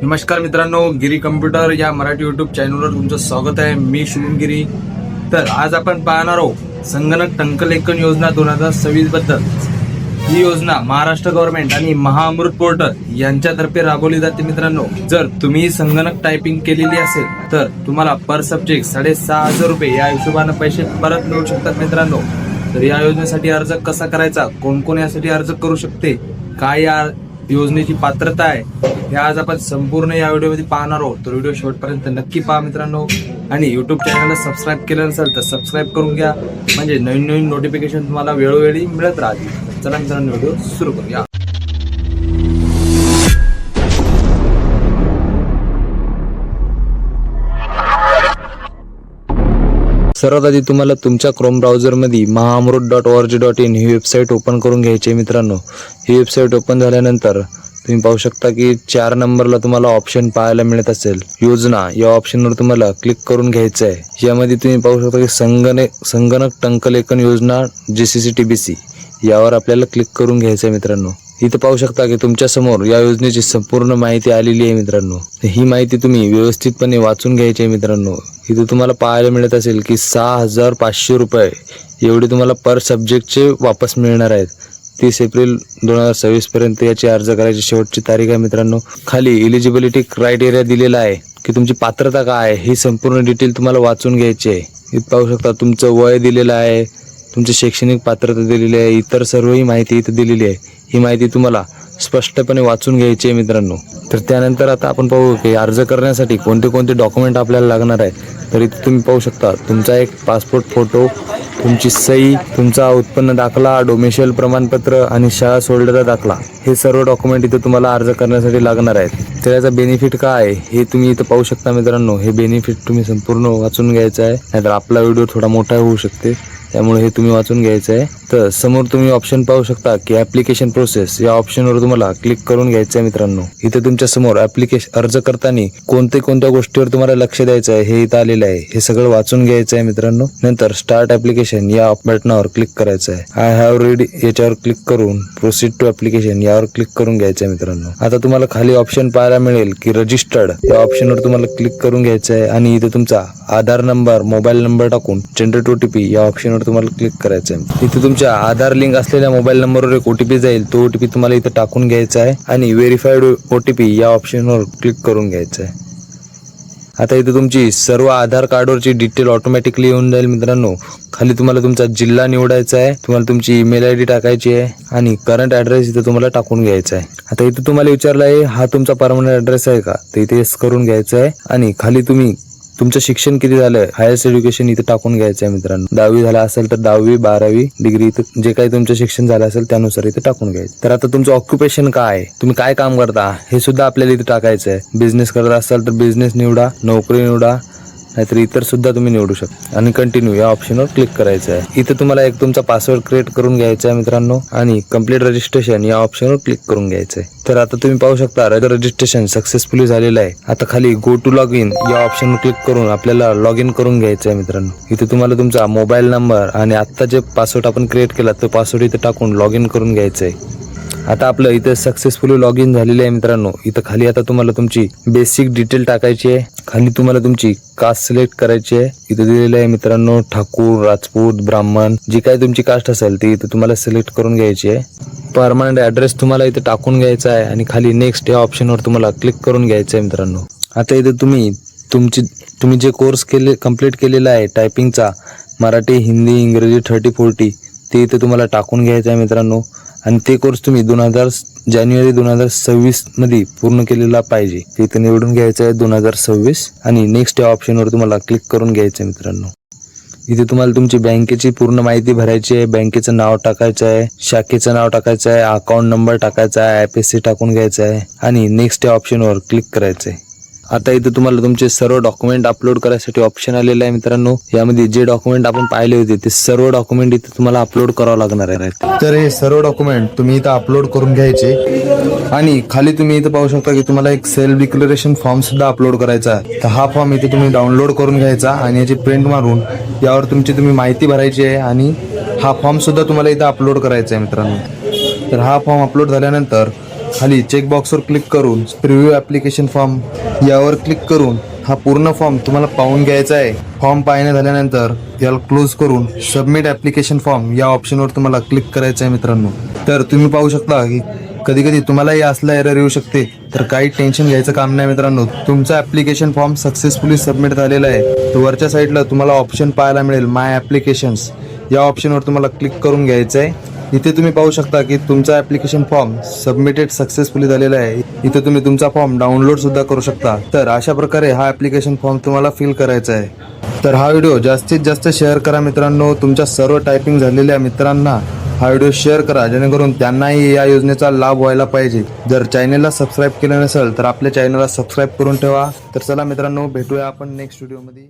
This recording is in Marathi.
नमस्कार मित्रांनो, गिरी कम्प्युटर या मराठी युट्यूब चॅनलवर तुमचं स्वागत आहे. मी शुभम गिरी. तर आज आपण पाहणार आहोत संगणक टंकलेखन योजना 2026 बद्दल. ही योजना महाराष्ट्र गव्हर्नमेंट आणि महाअमृत पोर्टल यांच्यातर्फे राबवली जाते. मित्रांनो, जर तुम्ही संगणक टायपिंग केलेली असेल तर तुम्हाला पर सब्जेक्ट 6,500 रुपये या हिशोबाने पैसे परत मिळू शकतात. मित्रांनो, तर या योजनेसाठी अर्ज कसा करायचा, कोण कोण यासाठी अर्ज करू शकते, काय या योजनेची पात्रता आहे, हे आज आपण संपूर्ण या व्हिडिओमध्ये पाहणार आहोत. तर व्हिडिओ शेवटपर्यंत नक्की पहा मित्रांनो. आणि युट्यूब चॅनलला सबस्क्राईब केलं नसेल तर सबस्क्राईब करून घ्या, म्हणजे नवीन नवीन नोटिफिकेशन तुम्हाला वेळोवेळी मिळत राहतील. चला मित्रांनो, व्हिडिओ सुरू करूया. सर्वात आधी तुम्हाला तुमच्या क्रोम ब्राउझरमध्ये mahamrut.org.in ही वेबसाईट ओपन करून घ्यायची आहे. मित्रांनो, ही वेबसाईट ओपन झाल्यानंतर तुम्ही पाहू शकता की 4 नंबरला तुम्हाला ऑप्शन पाहायला मिळत असेल योजना. या ऑप्शनवर तुम्हाला क्लिक करून घ्यायचं आहे. यामध्ये तुम्ही पाहू शकता की संगणक टंकलेखन योजना GCC-TBC यावर आपल्याला क्लिक करून घ्यायचं आहे. मित्रांनो, इथं पाहू शकता की तुमच्या समोर या योजनेची संपूर्ण माहिती आलेली आहे. मित्रांनो, ही माहिती तुम्ही व्यवस्थितपणे वाचून घ्यायची आहे. मित्रांनो, इथं तुम्हाला पाहायला मिळत असेल की 6,500 रुपये एवढे तुम्हाला पर सब्जेक्टचे वापस मिळणार आहेत. 30 एप्रिल 2026 पर्यंत याची अर्ज करायची शेवटची तारीख आहे. मित्रांनो, खाली एलिजिबिलिटी क्रायटेरिया दिलेला आहे की तुमची पात्रता काय आहे, ही संपूर्ण डिटेल तुम्हाला वाचून घ्यायची आहे. इथं पाहू शकता तुमचं वय दिलेलं आहे, तुमची शैक्षणिक पात्रता दिलेली आहे, इतर सर्वही माहिती इथं दिलेली आहे. ही माहिती तुम्हाला स्पष्टपणे वाचून घ्यायची आहे. मित्रांनो, तर त्यानंतर आता आपण पाहू की अर्ज करण्यासाठी कोणते कोणते डॉक्युमेंट आपल्याला लागणार आहे. तर इथे तुम्ही पाहू शकता तुमचा एक पासपोर्ट फोटो, तुमची सही, तुमचा उत्पन्न दाखला, डोमेशियल प्रमाणपत्र आणि शाळा सोडलेला दाखला, हे सर्व डॉक्युमेंट इथे तुम्हाला अर्ज करण्यासाठी लागणार आहेत. तर याचा बेनिफिट काय आहे हे तुम्ही इथं पाहू शकता. मित्रांनो, हे बेनिफिट तुम्ही संपूर्ण वाचून घ्यायचं आहे, नाहीतर आपला व्हिडिओ थोडा मोठा होऊ शकते, त्यामुळे हे तुम्ही वाचून घ्यायचं आहे. तर समोर तुम्ही ऑप्शन पाहू शकता की ऍप्लिकेशन प्रोसेस, या ऑप्शनवर तुम्हाला क्लिक करून घ्यायचं आहे. मित्रांनो, इथे तुमच्या समोर अर्ज करताना कोणत्या गोष्टीवर तुम्हाला लक्ष द्यायचं आहे हे इथं आलेलं आहे. हे सगळं वाचून घ्यायचं आहे. मित्रांनो, नंतर स्टार्ट ऍप्लिकेशन या बटनावर क्लिक करायचं आहे. आय हॅव रीड याच्यावर क्लिक करून प्रोसीड टू ऍप्लिकेशन यावर क्लिक करून घ्यायचं आहे. मित्रांनो, आता तुम्हाला खाली ऑप्शन पाहायला मिळेल की रजिस्टर्ड, या ऑप्शनवर तुम्हाला क्लिक करून घ्यायचं आहे आणि इथे तुमचा आधार नंबर, मोबाईल नंबर टाकून जनरेट OTP या ऑप्शनवर तुम्हाला क्लिक करायचं आहे. इथे तुमच्या आधार लिंक असलेल्या मोबाईल नंबरवर एक OTP जाईल. तो OTP तुम्हाला इथे टाकून घ्यायचा आहे आणि व्हेरीफाईड OTP या ऑप्शनवर क्लिक करून घ्यायचं आहे. आता इथे तुमची सर्व आधार कार्डवरची डिटेल ऑटोमॅटिकली येऊन जाईल. मित्रांनो, खाली तुम्हाला तुमचा जिल्हा निवडायचा आहे, तुम्हाला तुमची ईमेल ID टाकायची आहे आणि करंट ॲड्रेस इथे तुम्हाला टाकून घ्यायचा आहे. आता इथे तुम्हाला विचारलं आहे हा तुमचा परमनंट ॲड्रेस आहे का, तर इथे येस करून घ्यायचं आहे आणि खाली तुम्ही तुमचं शिक्षण किती झालंय, हायस्ट एज्युकेशन इथे टाकून घ्यायचं आहे. मित्रांनो, 10वी झाला असेल तर 10वी, 12वी डिग्री, इथं जे काही तुमचं शिक्षण झालं असेल त्यानुसार इथे टाकून घ्यायचं. तर आता तुमचं ऑक्युपेशन काय आहे, तुम्ही काय काम करता हे सुद्धा आपल्याला इथे टाकायचं आहे. बिझनेस करत असाल तर बिझनेस निवडा, नोकरी निवडा, नाहीतर इतर सुद्धा तुम्ही निवडू शकता आणि कंटिन्यू या ऑप्शनवर क्लिक करायचं आहे. इथे तुम्हाला एक तुमचा पासवर्ड क्रिएट करून घ्यायचा आहे. मित्रांनो, आणि कम्प्लीट रजिस्ट्रेशन या ऑप्शनवर क्लिक करून घ्यायचं आहे. तर आता तुम्ही पाहू शकता रजिस्ट्रेशन सक्सेसफुली झालेलं आहे. आता खाली गो टू लॉग इन या ऑप्शनवर क्लिक करून आपल्याला लॉग इन करून घ्यायचं आहे. मित्रांनो, इथे तुम्हाला तुमचा मोबाईल नंबर आणि आता जे पासवर्ड आपण क्रिएट केला तो पासवर्ड इथे टाकून लॉग इन करून घ्यायचं आहे. आता आपलं इथे सक्सेसफुली लॉग इन झालेलं आहे. मित्रांनो, इथं खाली आता तुम्हाला तुमची बेसिक डिटेल टाकायची आहे. खाली तुम्हाला तुमची कास्ट सिलेक्ट करायची आहे. इथे दिलेलं आहे मित्रांनो, ठाकूर, राजपूत, ब्राह्मण, जी काही तुमची कास्ट असेल ती इथे तुम्हाला सिलेक्ट करून घ्यायची आहे. परमनंट ॲड्रेस तुम्हाला इथे टाकून घ्यायचा आहे आणि खाली नेक्स्ट या ऑप्शनवर तुम्हाला क्लिक करून घ्यायचं आहे. मित्रांनो, आता इथे तुम्ही जे कोर्स कंप्लीट केलेला आहे टायपिंगचा, मराठी, हिंदी, इंग्रजी 30-40, ते इथे तुम्हाला टाकून घ्यायचं आहे. मित्रांनो, आणि ते कोर्स तुम्ही जानेवारी 2026 मध्ये पूर्ण केलेला पाहिजे. ते इथे निवडून घ्यायचं आहे 2026 आणि नेक्स्ट या ऑप्शनवर तुम्हाला क्लिक करून घ्यायचं आहे. मित्रांनो, इथे तुम्हाला तुमची बँकेची पूर्ण माहिती भरायची आहे. बँकेचं नाव टाकायचं आहे, शाखेचं नाव टाकायचं आहे, अकाउंट नंबर टाकायचा आहे, IFSC टाकून घ्यायचं आहे आणि नेक्स्ट या ऑप्शनवर क्लिक करायचं आहे. आता इथे तुम्हाला तुमचे सर्व डॉक्युमेंट अपलोड करायसाठी ऑप्शन आलेलं आहे. मित्रांनो, यामध्ये जे डॉक्युमेंट आपण पाहिले होते ते सर्व डॉक्युमेंट इथे तुम्हाला अपलोड करावं लागणार आहे. तर हे सर्व डॉक्युमेंट तुम्ही इथं अपलोड करून घ्यायचे आणि खाली तुम्ही इथं पाहू शकता की तुम्हाला एक सेल्फ डिक्लेरेशन फॉर्म सुद्धा अपलोड करायचा आहे. तर हा फॉर्म इथे तुम्ही डाउनलोड करून घ्यायचा आणि याची प्रिंट मारून यावर तुम्ही माहिती भरायची आहे आणि हा फॉर्म सुद्धा तुम्हाला इथं अपलोड करायचा आहे. मित्रांनो, तर हा फॉर्म अपलोड झाल्यानंतर खाली चेकबॉक्सवर क्लिक करून प्रिव्ह्यू ॲप्लिकेशन फॉर्म यावर क्लिक करून हा पूर्ण फॉर्म तुम्हाला पाहून घ्यायचा आहे. फॉर्म पाहणे झाल्यानंतर याला क्लोज करून सबमिट ॲप्लिकेशन फॉर्म या ऑप्शनवर तुम्हाला क्लिक करायचं आहे मित्रांनो. तर तुम्ही पाहू शकता की कधी कधी तुम्हालाही असला एरर येऊ शकते, तर काही टेन्शन घ्यायचं काम नाही मित्रांनो. तुमचा ॲप्लिकेशन फॉर्म सक्सेसफुली सबमिट झालेला आहे. तर वरच्या साईडला तुम्हाला ऑप्शन पाहायला मिळेल माय ॲप्लिकेशन्स, या ऑप्शनवर तुम्हाला क्लिक करून घ्यायचं आहे. इथे तुम्ही पाहू शकता की तुमचा ॲप्लिकेशन फॉर्म सबमिटेड सक्सेसफुली झालेला आहे. इथे तुम्ही तुमचा फॉर्म डाउनलोड सुद्धा करू शकता. तर अशा प्रकारे हा ॲप्लिकेशन फॉर्म तुम्हाला फिल करायचा आहे. तर हा व्हिडिओ जास्तीत जास्त शेअर करा मित्रांनो. तुमच्या सर्व टायपिंग झालेल्या मित्रांना हा व्हिडिओ शेअर करा, जेणेकरून त्यांनाही या योजनेचा लाभ व्हायला पाहिजे. जर चॅनलला सबस्क्राईब केलं नसेल तर आपल्या चॅनलला सबस्क्राईब करून ठेवा. तर चला मित्रांनो, भेटूया आपण नेक्स्ट व्हिडिओमध्ये.